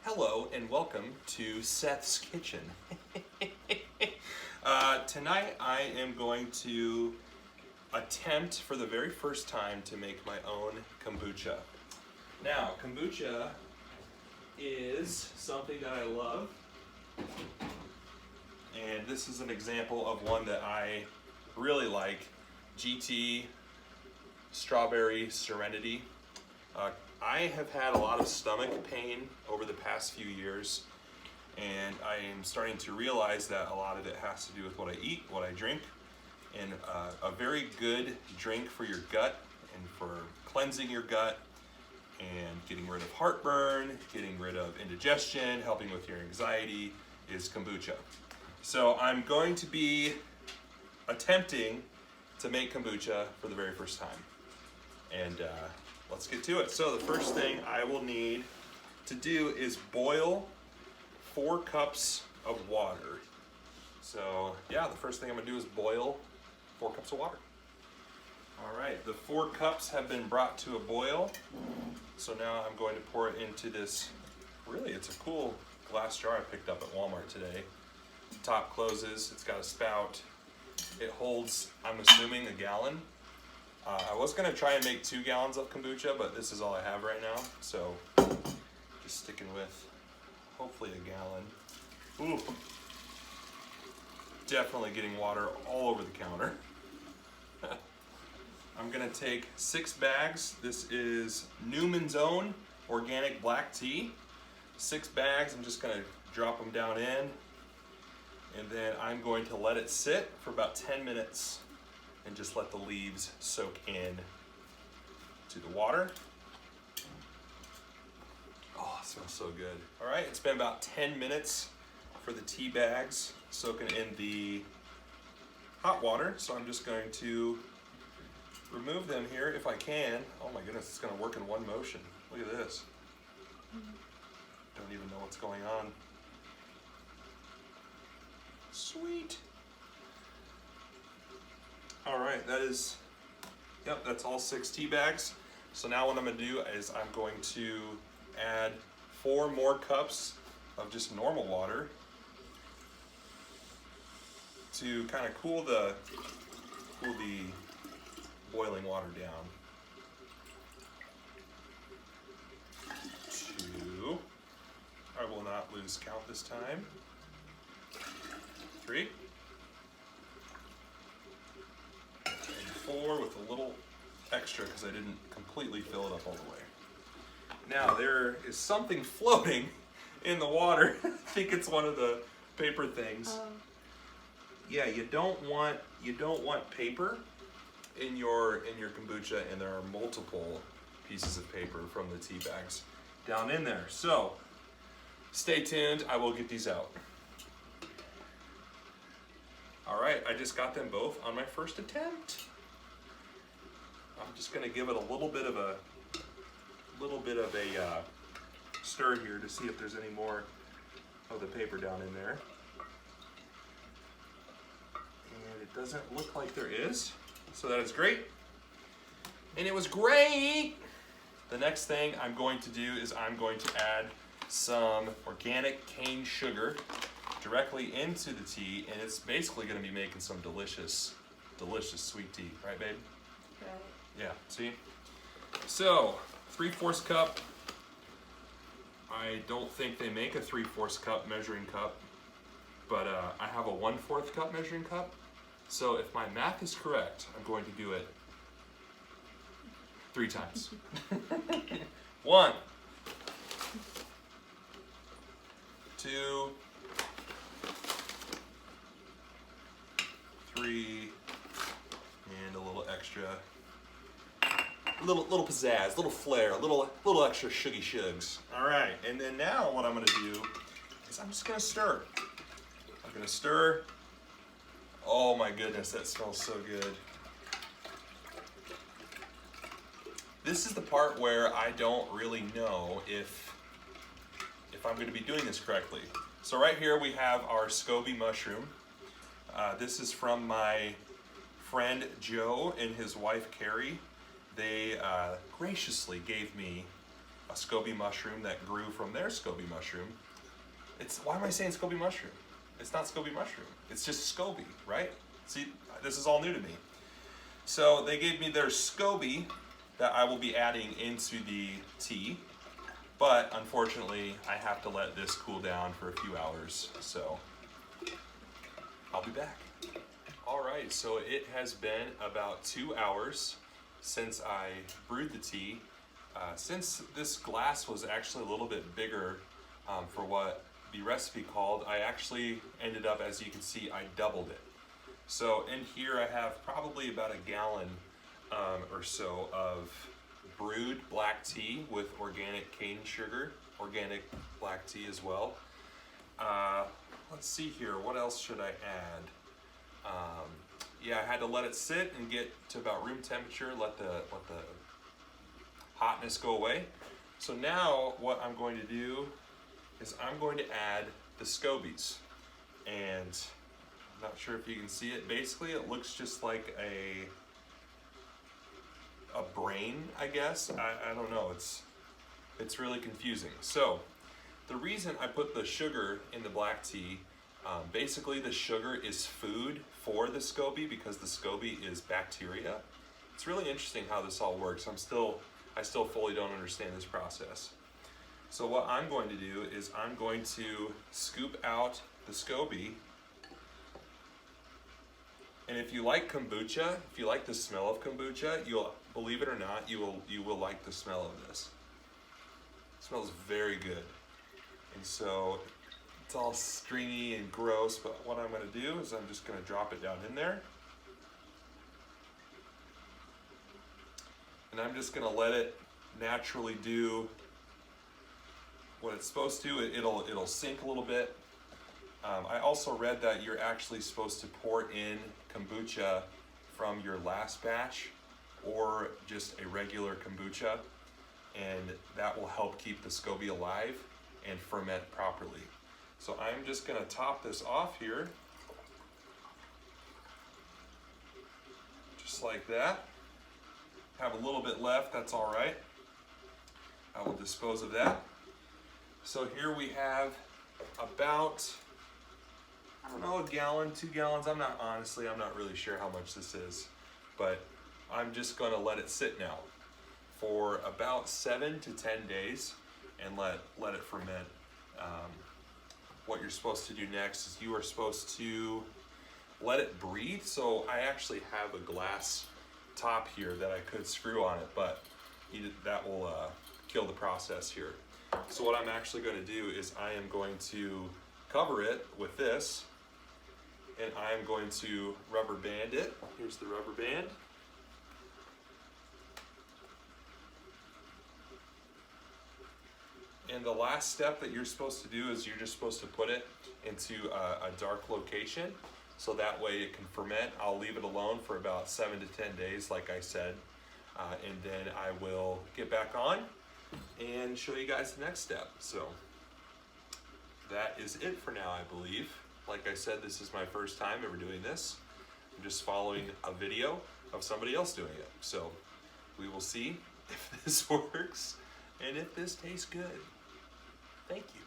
Hello and welcome to Seth's Kitchen. Tonight I am going to attempt for the very first time to make my own kombucha. Now, kombucha is something that I love, and this is an example of one that I really like, GT Strawberry Serenity. I have had a lot of stomach pain over the past few years, and I am starting to realize that a lot of it has to do with what I eat, what I drink, and a very good drink for your gut and for cleansing your gut and getting rid of heartburn, getting rid of indigestion, helping with your anxiety is kombucha. So I'm going to be attempting to make kombucha for the very first time. And let's get to it. So the first thing I will need to do is boil 4 cups of water. So yeah, the first thing I'm gonna do is boil 4 cups of water. All right, the 4 cups have been brought to a boil. So now I'm going to pour it into this, really it's a cool glass jar I picked up at Walmart today. The top closes, it's got a spout. It holds, I'm assuming, a gallon. I was gonna try and make 2 gallons of kombucha, but this is all I have right now. So just sticking with hopefully a gallon. Ooh. Definitely getting water all over the counter. I'm gonna take 6 bags. This is Newman's Own organic black tea. 6 bags, I'm just gonna drop them down in. And then I'm going to let it sit for about 10 minutes and just let the leaves soak in to the water. Oh, it smells so good. All right, it's been about 10 minutes for the tea bags soaking in the hot water. So I'm just going to remove them here if I can. Oh my goodness, it's gonna work in one motion. Look at this. Don't even know what's going on. Sweet. All right, that's all 6 tea bags. So now what I'm gonna do is I'm going to add 4 more cups of just normal water to kind of cool the boiling water down. 2, I will not lose count this time. 3. 4 with a little extra because I didn't completely fill it up all the way. Now there is something floating in the water. I think it's one of the paper things. Yeah, you don't want paper in your kombucha, and there are multiple pieces of paper from the tea bags down in there. So stay tuned. I will get these out. All right, I just got them both on my first attempt. I'm just gonna give it a little bit of a stir here to see if there's any more of the paper down in there. And it doesn't look like there is, so that is great. And it was great! The next thing I'm going to do is I'm going to add some organic cane sugar directly into the tea, and it's basically gonna be making some delicious, delicious sweet tea. Right, babe? Right. Yeah, see? So, 3/4 cup. I don't think they make a 3/4 cup measuring cup, but I have a 1/4 cup measuring cup. So if my math is correct, I'm going to do it 3 times. 1, 2, 3, and a little extra. Little pizzazz, little flair, a little extra sugary shugs. All right, and then now what I'm gonna do is I'm just gonna stir. I'm gonna stir. Oh my goodness, that smells so good. This is the part where I don't really know if I'm gonna be doing this correctly. So right here we have our scoby mushroom. This is from my friend Joe and his wife Carrie. They graciously gave me a scoby mushroom that grew from their scoby mushroom. Why am I saying scoby mushroom? It's not scoby mushroom. It's just scoby, right? See, this is all new to me. So they gave me their scoby that I will be adding into the tea, but unfortunately I have to let this cool down for a few hours, so I'll be back. All right, so it has been about 2 hours since I brewed the tea. Since this glass was actually a little bit bigger for what the recipe called, I actually ended up, as you can see, I doubled it. So in here I have probably about a gallon or so of brewed black tea with organic cane sugar, organic black tea as well. Let's see here, what else should I add? Yeah, I had to let it sit and get to about room temperature, let the hotness go away. So now what I'm going to do is I'm going to add the scobies. And I'm not sure if you can see it. Basically, it looks just like a brain, I guess. I don't know. It's really confusing. So the reason I put the sugar in the black tea, basically the sugar is food for the SCOBY because the SCOBY is bacteria. It's really interesting how this all works. I still fully don't understand this process. So what I'm going to do is I'm going to scoop out the SCOBY. And if you like kombucha, if you like the smell of kombucha, you'll, believe it or not, you will like the smell of this. It smells very good. And so it's all stringy and gross, but what I'm going to do is I'm just going to drop it down in there. And I'm just going to let it naturally do what it's supposed to. It'll sink a little bit. I also read that you're actually supposed to pour in kombucha from your last batch or just a regular kombucha, and that will help keep the SCOBY alive and ferment properly. So I'm just going to top this off here, just like that. Have a little bit left, that's all right. I will dispose of that. So here we have about, I don't know, a gallon, 2 gallons. I'm not really sure how much this is, but I'm just going to let it sit now for about 7 to 10 days and let it ferment. What you're supposed to do next is you are supposed to let it breathe. So I actually have a glass top here that I could screw on it, but that will kill the process here. So what I'm actually going to do is I am going to cover it with this, and I am going to rubber band it. Here's the rubber band. And the last step that you're supposed to do is you're just supposed to put it into a dark location so that way it can ferment. I'll leave it alone for about 7 to 10 days, like I said, and then I will get back on and show you guys the next step. So that is it for now, I believe. Like I said, this is my first time ever doing this. I'm just following a video of somebody else doing it. So we will see if this works and if this tastes good. Thank you.